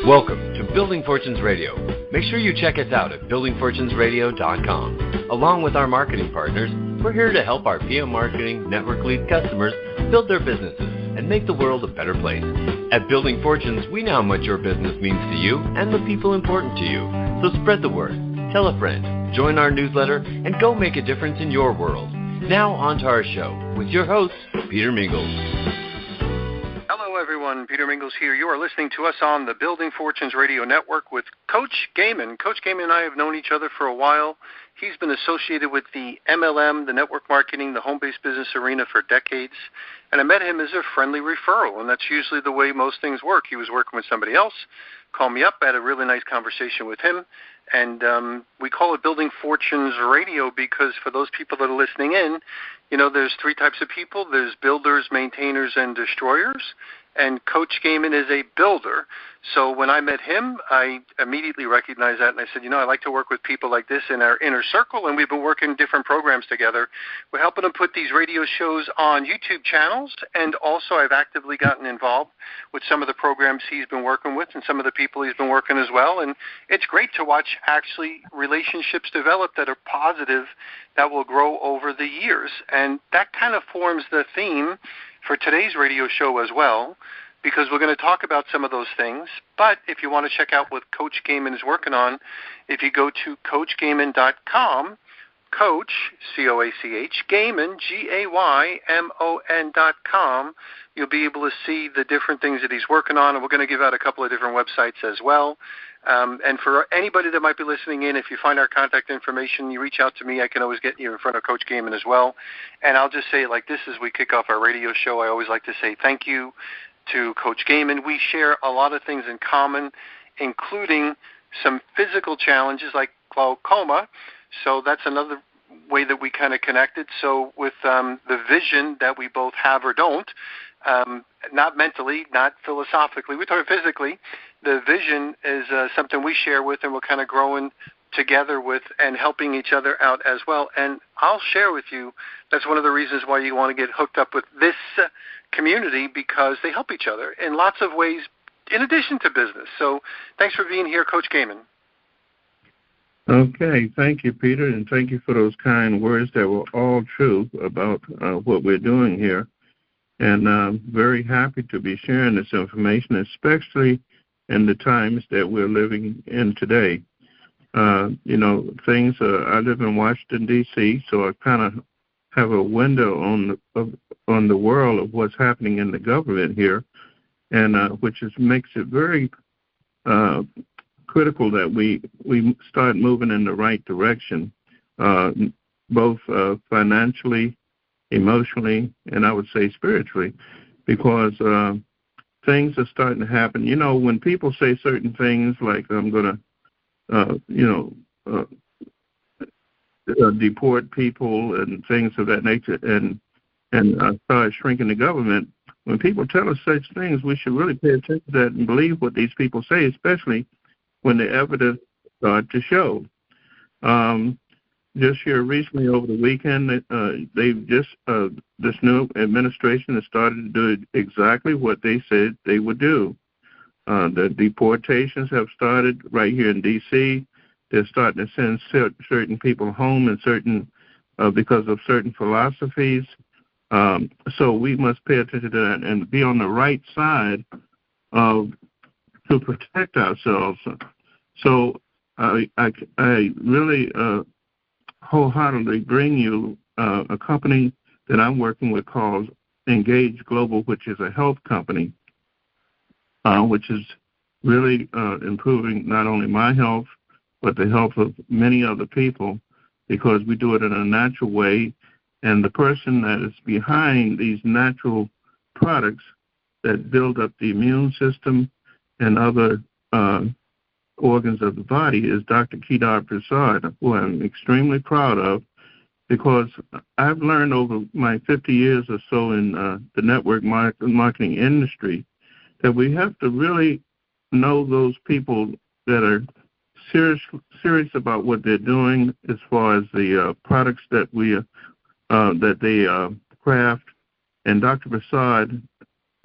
Welcome to Building Fortunes Radio. Make sure you check us out at buildingfortunesradio.com. Along with our marketing partners, we're here to help our PM Marketing Network Lead customers build their businesses and make the world a better place. At Building Fortunes, we know how much your business means to you and the people important to you. So spread the word, tell a friend, join our newsletter, and go make a difference in your world. Now on to our show with your host, Peter Mingils. Hello, everyone. Peter Mingils here. You are listening to us on the Building Fortunes Radio Network with Coach Gaymon. Coach Gaymon and I have known each other for a while. He's been associated with the MLM, the network marketing, the home-based business arena for decades. And I met him as a friendly referral, and that's usually the way most things work. He was working with somebody else, called me up, I had a really nice conversation with him. And we call it Building Fortunes Radio because for those people that are listening in, you know, there's three types of people. There's builders, maintainers, and destroyers. And Coach Gaymon is a builder. So when I met him, I immediately recognized that, and I said, you know, I like to work with people like this in our inner circle, and we've been working different programs together. We're helping him put these radio shows on YouTube channels, and also I've actively gotten involved with some of the programs he's been working with and some of the people he's been working as well. And it's great to watch actually relationships develop that are positive, that will grow over the years. And that kind of forms the theme for today's radio show as well, because we're going to talk about some of those things. But if you want to check out what Coach Gaymon is working on, if you go to CoachGaymon.com, Coach, C-O-A-C-H, Gaymon, Gaymon.com, you'll be able to see the different things that he's working on, and we're going to give out a couple of different websites as well. And for anybody that might be listening in, if you find our contact information, you reach out to me. I can always get you in front of Coach Gaymon as well. And I'll just say it like this as we kick off our radio show. I always like to say thank you to Coach Gaymon. We share a lot of things in common, including some physical challenges like glaucoma. So that's another way that we kind of connected. So with the vision that we both have or don't, not mentally, not philosophically, we're talking physically, the vision is something we share with, and we're kind of growing together with and helping each other out as well. And I'll share with you, that's one of the reasons why you want to get hooked up with this community, because they help each other in lots of ways in addition to business. So thanks for being here, Coach Gaymon. Okay, thank you, Peter, and thank you for those kind words that were all true about what we're doing here. And very happy to be sharing this information, especially in the times that we're living in today. You know, things I live in Washington, D.C., so I kind of have a window on the world of what's happening in the government here, and which makes it very critical that we start moving in the right direction, both financially, emotionally, and I would say spiritually, because things are starting to happen. You know, when people say certain things like I'm going to, deport people and things of that nature and start shrinking the government, when people tell us such things, we should really pay attention to that and believe what these people say, especially when the evidence starts to show. Just here recently over the weekend, this new administration has started to do exactly what they said they would do. The deportations have started right here in D.C. They're starting to send certain people home and because of certain philosophies. So we must pay attention to that and be on the right side to protect ourselves. So I really wholeheartedly bring you a company that I'm working with called Engage Global, which is a health company, which is really improving not only my health, but the health of many other people, because we do it in a natural way. And the person that is behind these natural products that build up the immune system and other organs of the body is Dr. Kedar Prasad, who I'm extremely proud of, because I've learned over my 50 years or so in the network marketing industry that we have to really know those people that are serious about what they're doing as far as the products that they craft. And Dr. Prasad,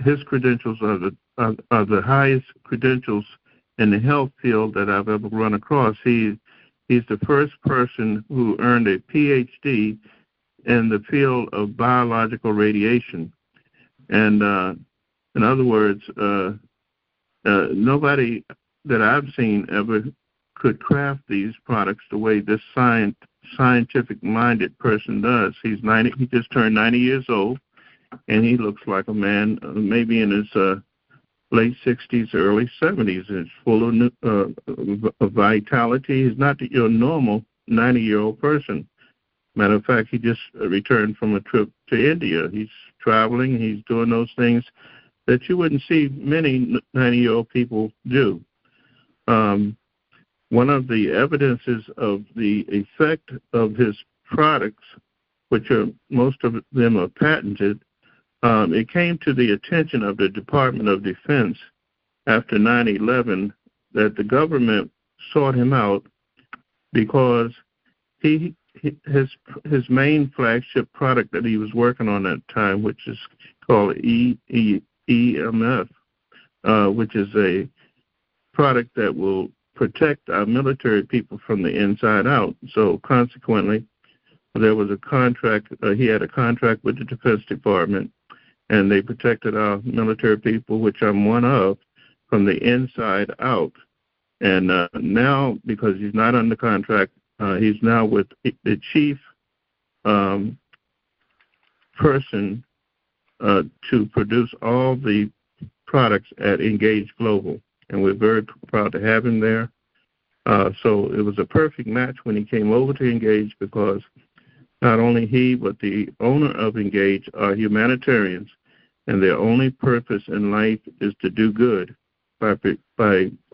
his credentials are the highest credentials in the health field that I've ever run across. He's the first person who earned a PhD in the field of biological radiation. And in other words, nobody that I've seen ever could craft these products the way this scientific-minded person does. He's 90. He just turned 90 years old, and he looks like a man maybe in his late 60s, early 70s. It's full of vitality. He's not your normal 90-year-old person. Matter of fact, he just returned from a trip to India. He's traveling. He's doing those things that you wouldn't see many 90-year-old people do. One of the evidences of the effect of his products, which are most of them are patented, it came to the attention of the Department of Defense after 9/11 that the government sought him out because his main flagship product that he was working on at the time, which is called EMF, which is a product that will protect our military people from the inside out. So consequently, there was a contract. He had a contract with the Defense Department, and they protected our military people, which I'm one of, from the inside out. And now, because he's not under contract, he's now with the chief person to produce all the products at Engage Global. And we're very proud to have him there. So it was a perfect match when he came over to Engage because not only he, but the owner of Engage are humanitarians, and their only purpose in life is to do good by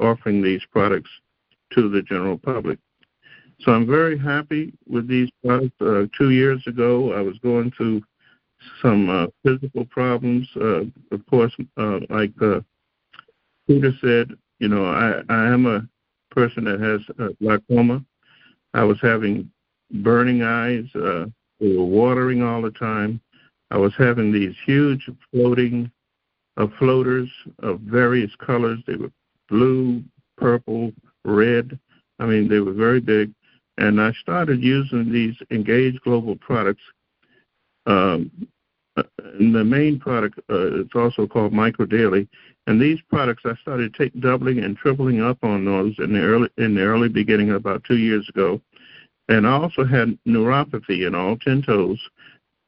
offering these products to the general public. So I'm very happy with these products. 2 years ago, I was going through some physical problems. Of course, like Peter said, you know, I am a person that has glaucoma. I was having burning eyes. They were watering all the time. I was having these huge floaters of various colors. They were blue, purple, red. I mean, they were very big. And I started using these Engage Global products. And the main product is also called Micro Daily. And these products, I started doubling and tripling up on those in the early beginning, about 2 years ago. And I also had neuropathy in all 10 toes.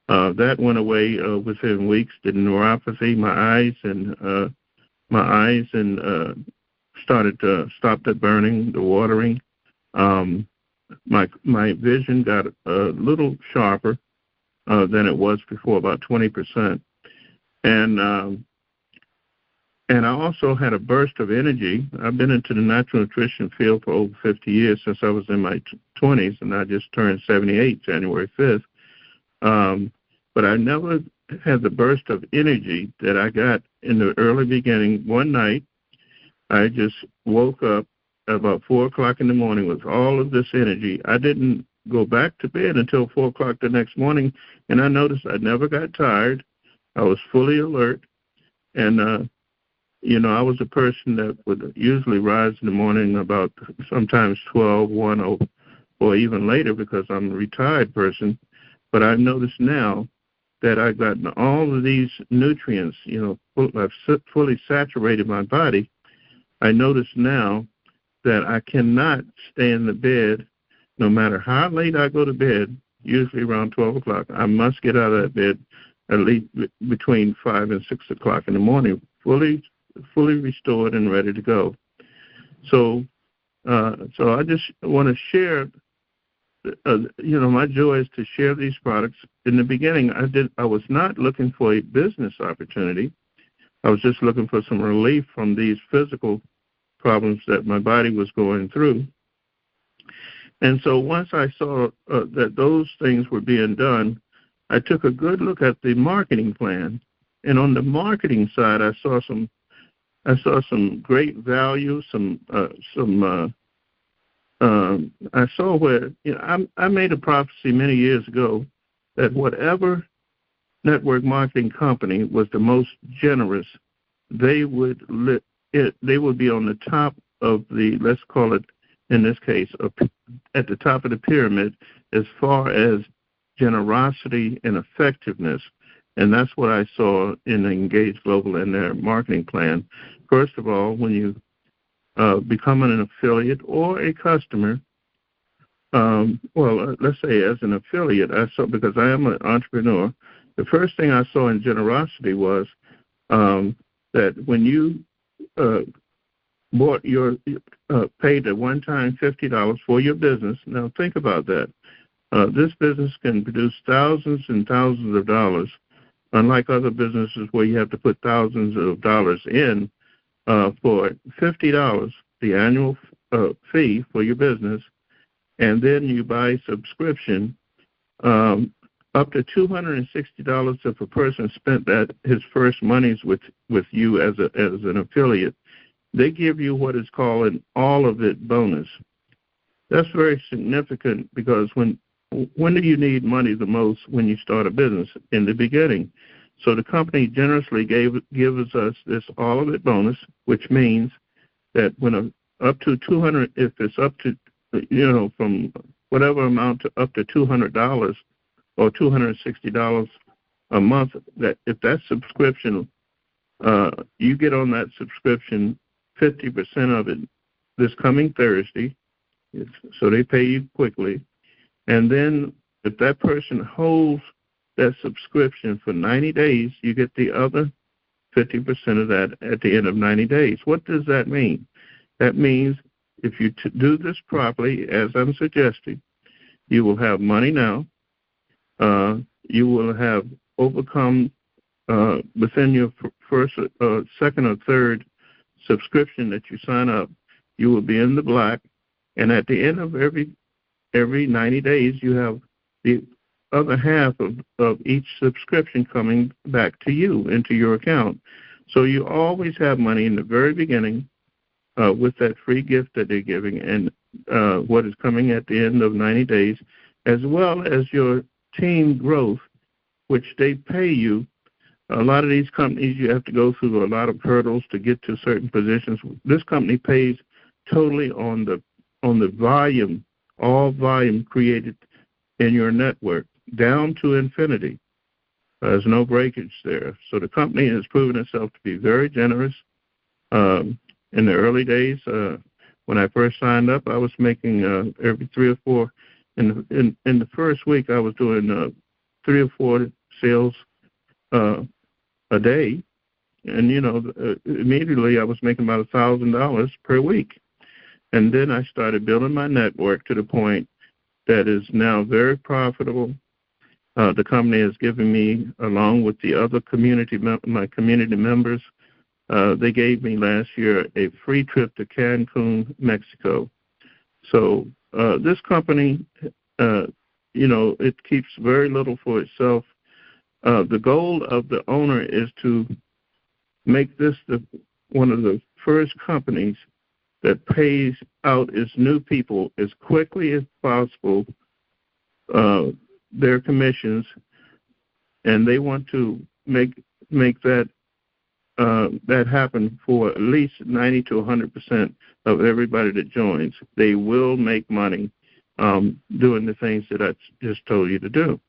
That went away within weeks. The neuropathy, my eyes started to stop the burning, the watering. My vision got a little sharper than it was before, about 20%. And I also had a burst of energy. I've been into the natural nutrition field for over 50 years, since I was in my 20s, and I just turned 78 January 5th. But I never had the burst of energy that I got in the early beginning. One night, I just woke up about 4 o'clock in the morning with all of this energy. I didn't go back to bed until 4 o'clock the next morning, and I noticed I never got tired. I was fully alert, and you know, I was a person that would usually rise in the morning about sometimes 12, 1, or even later, because I'm a retired person. But I noticed now that I've gotten all of these nutrients, you know, I've fully saturated my body. I notice now that I cannot stay in the bed, no matter how late I go to bed, usually around 12 o'clock. I must get out of that bed at least between 5 and 6 o'clock in the morning, fully restored and ready to go. So I just want to share, you know, my joy is to share these products. In the beginning, I was not looking for a business opportunity. I was just looking for some relief from these physical problems that my body was going through. And so once I saw that those things were being done, I took a good look at the marketing plan. And on the marketing side, I saw some great value, I saw where, you know, I made a prophecy many years ago that whatever network marketing company was the most generous, they would be on the top the, let's call it, in this case, at the top of the pyramid as far as generosity and effectiveness. And that's what I saw in Engage Global in their marketing plan. First of all, when you become an affiliate or a customer, let's say as an affiliate, I saw, because I am an entrepreneur, the first thing I saw in generosity was that when you paid a one-time $50 for your business. Now think about that. This business can produce thousands and thousands of dollars, unlike other businesses where you have to put thousands of dollars in. For $50, the annual fee for your business, and then you buy a subscription, up to $260 if a person spent that his first monies with you as an affiliate. They give you what is called an all of it bonus. That's very significant because when do you need money the most? When you start a business, in the beginning. So the company generously gives us this all of it bonus, which means that when up to 200, if it's up to, from whatever amount to up to $200 or $260 a month, that if that subscription, you get on that subscription 50% of it this coming Thursday, so they pay you quickly, and then if that person holds that subscription for 90 days, you get the other 50% of that at the end of 90 days. What does that mean? That means if you do this properly, as I'm suggesting, you will have money now. You will have overcome within your first, second, or third subscription that you sign up. You will be in the black, and at the end of every 90 days, you have the other half of each subscription coming back to you into your account. So you always have money in the very beginning with that free gift that they're giving, and what is coming at the end of 90 days, as well as your team growth, which they pay you. A lot of these companies, you have to go through a lot of hurdles to get to certain positions. This company pays totally on the volume, all volume created in your network, down to infinity. There's no breakage there. So the company has proven itself to be very generous. In the early days, when I first signed up, I was making every 3 or 4. In the first week, I was doing 3 or 4 sales a day, and immediately I was making about $1,000 per week. And then I started building my network to the point that is now very profitable. The company has given me, along with the other my community members, they gave me last year a free trip to Cancun, Mexico. So this company, it keeps very little for itself. The goal of the owner is to make this one of the first companies that pays out its new people as quickly as possible their commissions, and they want to make that happen for at least 90 to 100% of everybody that joins. They will make money doing the things that I just told you to do.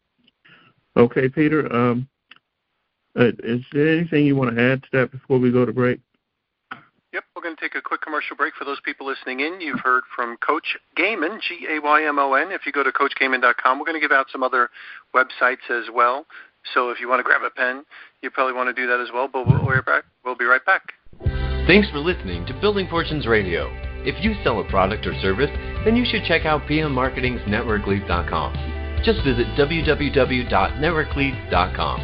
Okay, Peter, is there anything you want to add to that before we go to break? Yep, we're going to take a quick commercial break for those people listening in. You've heard from Coach Gaymon, Gaymon. If you go to CoachGaymon.com, we're going to give out some other websites as well. So if you want to grab a pen, you probably want to do that as well. But we'll be right back. Thanks for listening to Building Fortunes Radio. If you sell a product or service, then you should check out PM Marketing's NetworkLeads.com. Just visit www.networkleads.com.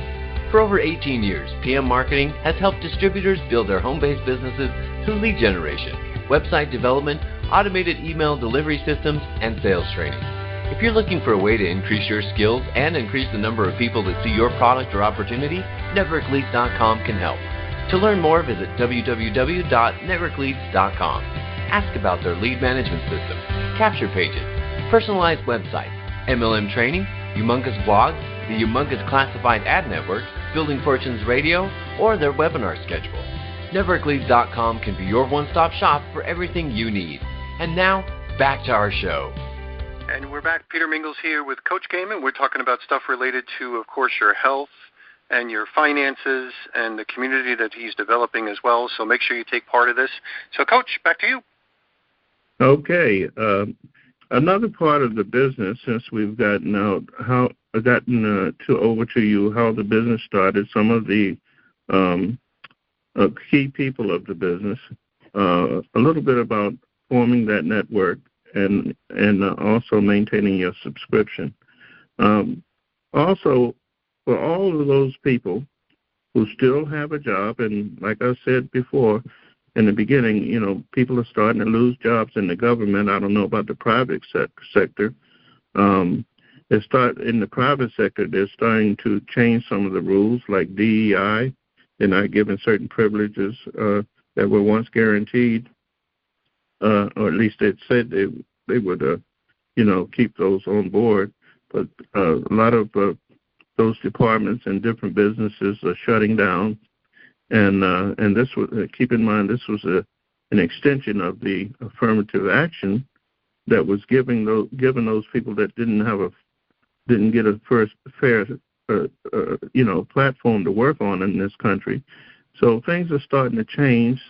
For over 18 years, PM Marketing has helped distributors build their home-based businesses through lead generation, website development, automated email delivery systems, and sales training. If you're looking for a way to increase your skills and increase the number of people that see your product or opportunity, NetworkLeads.com can help. To learn more, visit www.networkleads.com. Ask about their lead management system, capture pages, personalized websites, MLM training, humongous blogs, the humongous classified ad network, Building Fortunes Radio, or their webinar schedule. NetworkLeads.com can be your one-stop shop for everything you need. And now, back to our show. And we're back. Peter Mingils here with Coach Gaymon. We're talking about stuff related to, of course, your health and your finances and the community that he's developing as well. So make sure you take part of this. So, Coach, back to you. Okay. Another part of the business, since we've gotten over to you how the business started, some of the key people of the business, a little bit about forming that network and also maintaining your subscription. Also, for all of those people who still have a job, and like I said before in the beginning, people are starting to lose jobs in the government. I don't know about the private sector. In the private sector, they're starting to change some of the rules, like DEI. They're not giving certain privileges that were once guaranteed, or at least it said they would, keep those on board. But a lot of those departments and different businesses are shutting down, and this was keep in mind this was an extension of the affirmative action that was given those people that didn't get a fair platform to work on in this country. So things are starting to change.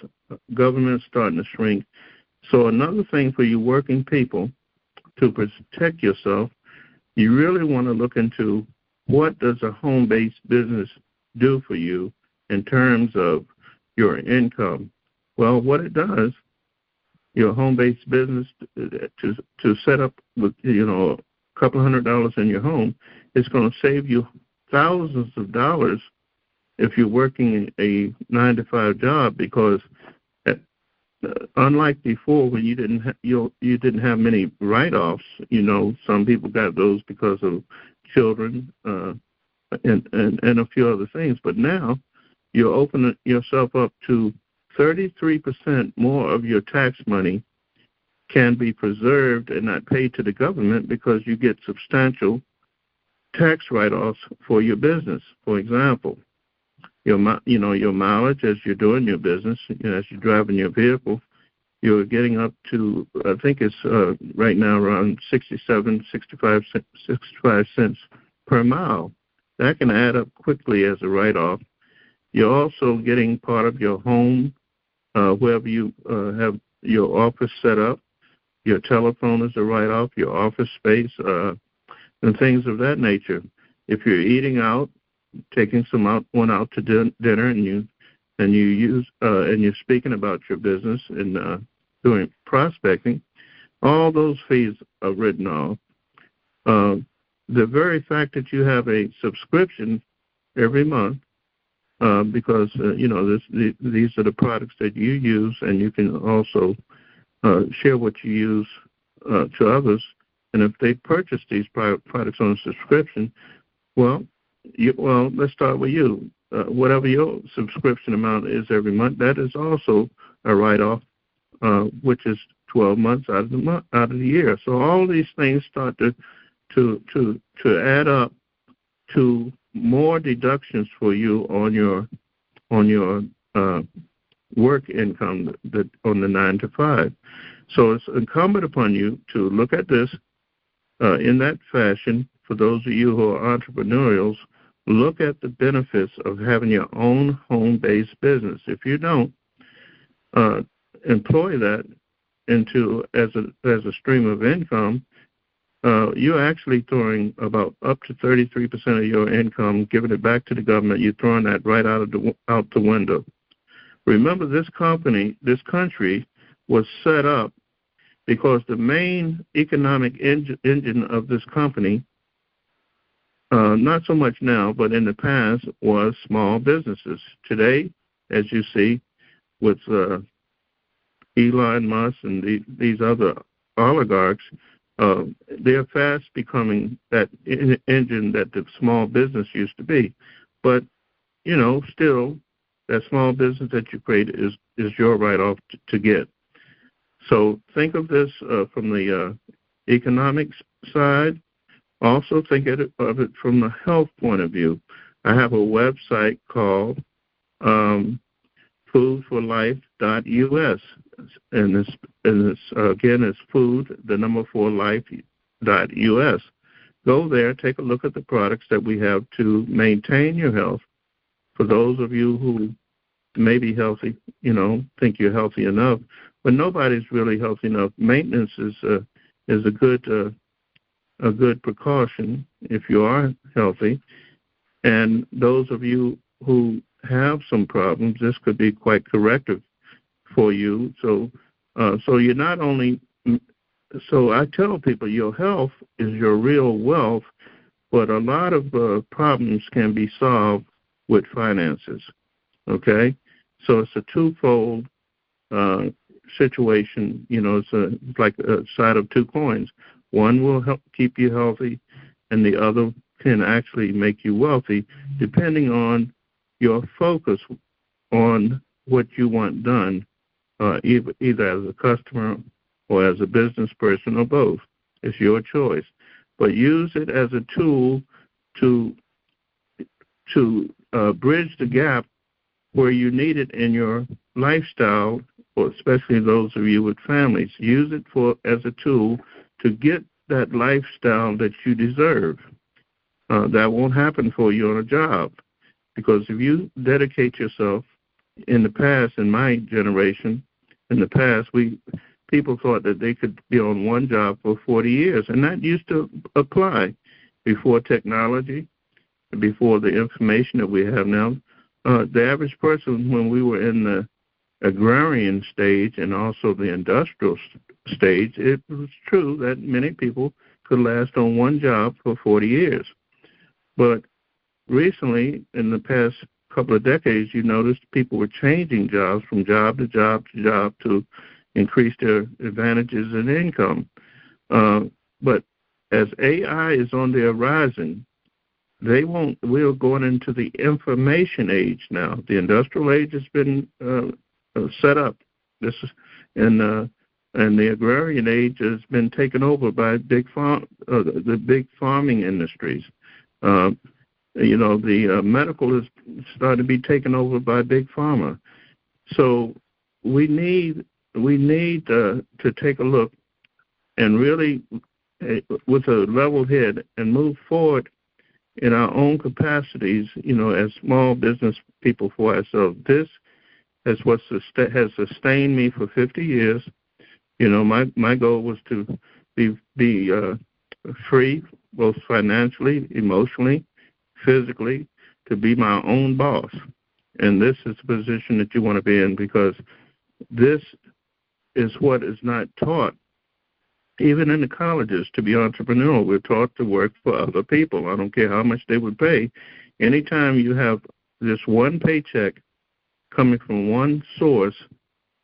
Government's starting to shrink. So another thing for you working people to protect yourself, you really want to look into what does a home-based business do for you in terms of your income. Well, what it does, your home-based business to set up with a couple $100 in your home, it's going to save you thousands of dollars if you're working a 9-to-5 job, because unlike before when you didn't have many write-offs, some people got those because of children and a few other things. But now you're opening yourself up to 33% more of your tax money can be preserved and not paid to the government because you get substantial tax write-offs for your business. For example, your mileage as you're doing your business, as you're driving your vehicle, you're getting up to, I think it's right now around 65 cents per mile. That can add up quickly as a write-off. You're also getting part of your home, wherever you have your office set up. Your telephone is a write-off, your office space, and things of that nature. If you're eating out, taking one out to dinner, and you're speaking about your business and doing prospecting, all those fees are written off. The very fact that you have a subscription every month, because these are the products that you use, and you can also share what you use to others. And if they purchase these products on a subscription, let's start with you. Whatever your subscription amount is every month, that is also a write-off, which is 12 months out of the year. So all these things start to add up to more deductions for you on your work income on the 9-to-5. So it's incumbent upon you to look at this in that fashion. For those of you who are entrepreneurials, look at the benefits of having your own home-based business. If you don't employ that as a stream of income, you're actually throwing about up to 33% of your income, giving it back to the government. You're throwing that right out the window. Remember, this country was set up because the main economic engine of this company, not so much now, but in the past, was small businesses. Today, as you see, with Elon Musk and these other oligarchs, they're fast becoming that engine that the small business used to be. But, still, that small business that you create is your write-off to get. So think of this from the economics side. Also think of it from the health point of view. I have a website called foodforlife.us. And this again, is food, the number 4 life.us. Go there, take a look at the products that we have to maintain your health. For those of you who may be healthy, think you're healthy enough, but nobody's really healthy enough. Maintenance is a good precaution if you are healthy. And those of you who have some problems, this could be quite corrective for you. So you're not only. So I tell people your health is your real wealth, but a lot of problems can be solved with finances. Okay, so it's a twofold situation. It's like a side of two coins. One will help keep you healthy, and the other can actually make you wealthy, depending on your focus on what you want done, either as a customer or as a business person or both. It's your choice. But use it as a tool to bridge the gap where you need it in your lifestyle, or especially those of you with families. Use it as a tool to get that lifestyle that you deserve. That won't happen for you on a job, because if you dedicate yourself, in the past, in my generation, in the past, people thought that they could be on one job for 40 years, and that used to apply before technology, before the information that we have now. The average person, when we were in the agrarian stage and also the industrial stage, it was true that many people could last on one job for 40 years. But recently, in the past couple of decades, you noticed people were changing jobs from job to job to job to increase their advantages in income. But as AI is on the horizon, we're going into the information age now. The industrial age has been set up. And the agrarian age has been taken over by the big farming industries. The medical is starting to be taken over by big pharma. So we need to take a look and really, with a level head, and move forward in our own capacities, as small business people for ourselves. This is what has sustained me for 50 years. My goal was to be free, both financially, emotionally, physically, to be my own boss. And this is the position that you want to be in, because this is what is not taught. Even in the colleges, to be entrepreneurial, we're taught to work for other people. I don't care how much they would pay. Anytime you have this one paycheck coming from one source,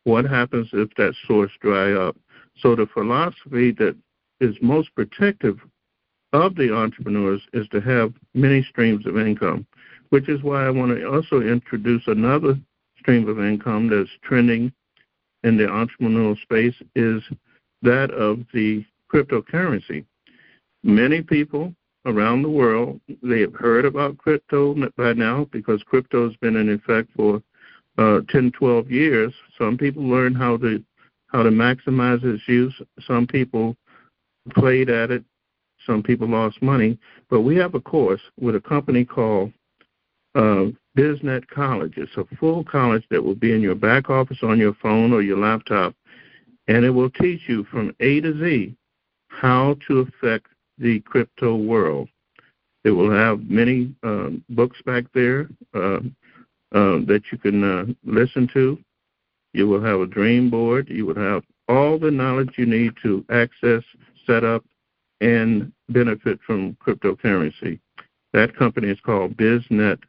what happens if that source dry up? So the philosophy that is most protective of the entrepreneurs is to have many streams of income, which is why I want to also introduce another stream of income that's trending in the entrepreneurial space, is that of the cryptocurrency. Many people around the world, they have heard about crypto by now, because crypto has been in effect for 10, 12 years. Some people learned how to maximize its use. Some people played at it. Some people lost money. But we have a course with a company called BizNet College. It's a full college that will be in your back office on your phone or your laptop, and it will teach you from A to Z how to affect the crypto world. It will have many books back there that you can listen to. You will have a dream board. You will have all the knowledge you need to access, set up, and benefit from cryptocurrency. That company is called BizNet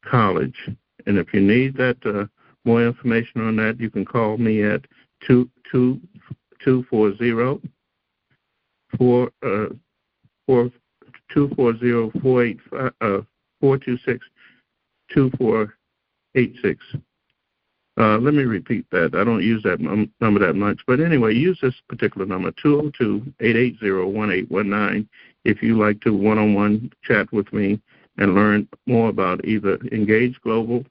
College. And if you need that more information on that, you can call me at 240-426-2486. Let me repeat that. I don't use that number that much. But anyway, use this particular number, 202-880-1819, if you like to one-on-one chat with me and learn more about either Engage Global,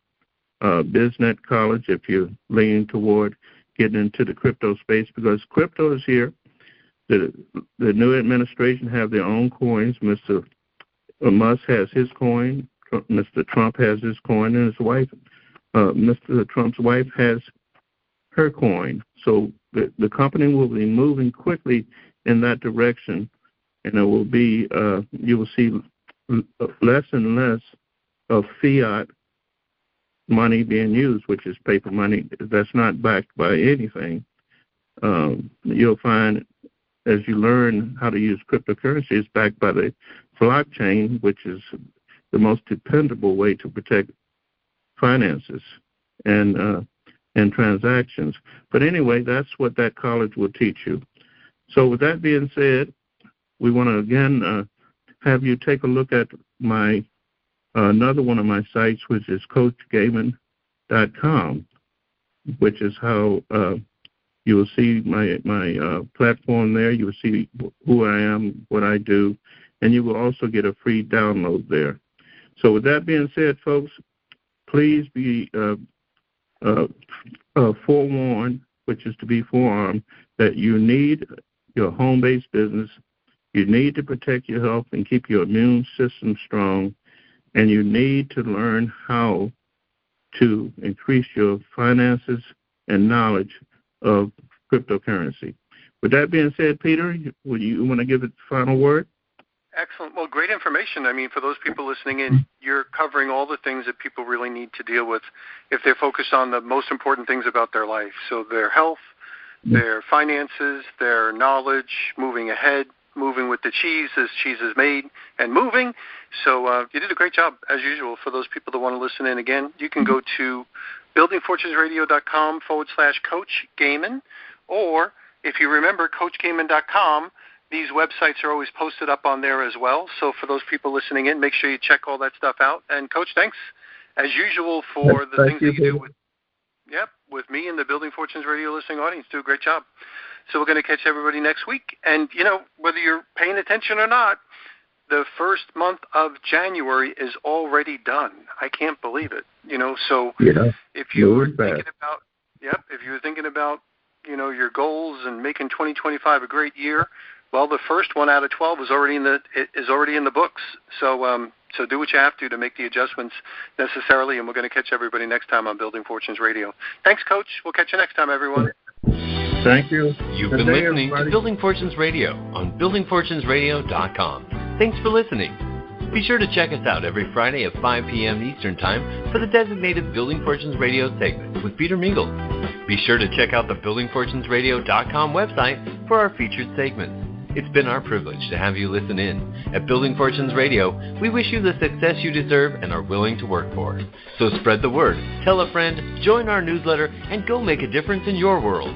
Business College if you're leaning toward getting into the crypto space, because crypto is here. The new administration have their own coins. Mr. Musk has his coin. Mr. Trump has his coin, and his wife, Mr. Trump's wife, has her coin. So the company will be moving quickly in that direction, and it will be you will see less and less of fiat money being used, which is paper money that's not backed by anything. You'll find as you learn how to use cryptocurrency, it's backed by the blockchain, which is the most dependable way to protect finances and transactions. But anyway, that's what that college will teach you. So with that being said, we want to again have you take a look at my another one of my sites, which is CoachGaymon.com, which is how you will see my platform there. You will see who I am, what I do, and you will also get a free download there. So with that being said, folks, please be forewarned, which is to be forearmed, that you need your home-based business. You need to protect your health and keep your immune system strong, and you need to learn how to increase your finances and knowledge of cryptocurrency. With that being said, Peter, would you want to give it the final word? Excellent. Well, great information. I mean, for those people listening in, you're covering all the things that people really need to deal with if they're focused on the most important things about their life. So their health, their finances, their knowledge, moving ahead, moving with the cheese as cheese is made, and moving. So you did a great job, as usual. For those people that want to listen in again, you can go to buildingfortunesradio.com/Coach Gaymon, or if you remember, CoachGaymon.com. These websites are always posted up on there as well. So for those people listening in, make sure you check all that stuff out. And, Coach, thanks, as usual, for the things that you do with me and the Building Fortunes Radio listening audience. Do a great job. So we're going to catch everybody next week. And, you know, whether you're paying attention or not, the first month of January is already done. I can't believe it. You know, so if you were thinking about, you know, your goals and making 2025 a great year, well, the first one out of 12 is already in the books. So so do what you have to make the adjustments necessarily, and we're going to catch everybody next time on Building Fortunes Radio. Thanks, Coach. We'll catch you next time, everyone. Thank you. You've been listening to Building Fortunes Radio on buildingfortunesradio.com. Thanks for listening. Be sure to check us out every Friday at 5 p.m. Eastern Time for the designated Building Fortunes Radio segment with Peter Mingils. Be sure to check out the buildingfortunesradio.com website for our featured segments. It's been our privilege to have you listen in. At Building Fortunes Radio, we wish you the success you deserve and are willing to work for. So spread the word, tell a friend, join our newsletter, and go make a difference in your world.